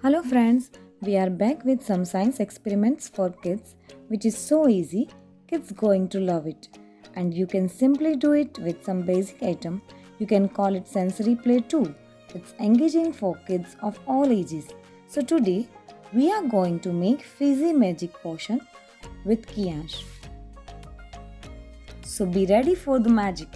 Hello friends, we are back with some science experiments for kids which is so easy, kids going to love it. And you can simply do it with some basic item. You can call it sensory play too. It's engaging for kids of all ages. So today we are going to make fizzy magic potion with Kiyash. So be ready for the magic.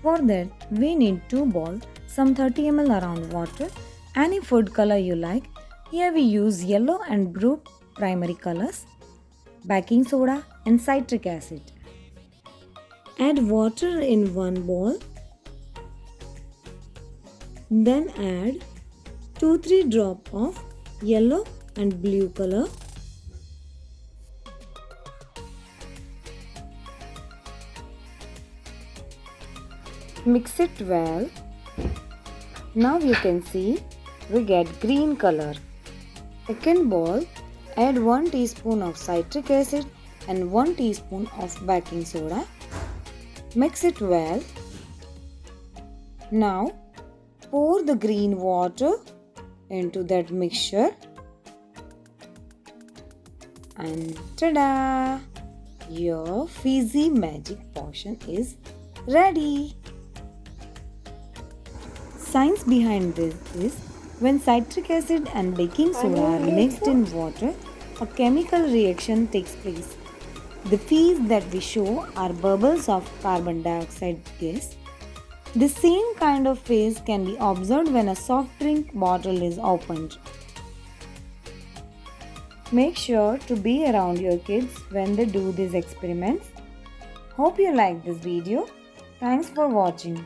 For that we need 2 balls, some 30 ml around water, any food color you like. Here we use yellow and blue primary colors, baking soda and citric acid. Add water in one bowl. Then add 2-3 drops of yellow and blue color. Mix it well. Now you can see we get green color. Second bowl, add 1 teaspoon of citric acid and 1 teaspoon of baking soda. Mix it well. Now pour the green water into that mixture and tada! Your fizzy magic potion is ready. Science behind this is when citric acid and baking soda are mixed in water, a chemical reaction takes place. The fizz that we show are bubbles of carbon dioxide gas. The same kind of phase can be observed when a soft drink bottle is opened. Make sure to be around your kids when they do these experiments. Hope you like this video. Thanks for watching.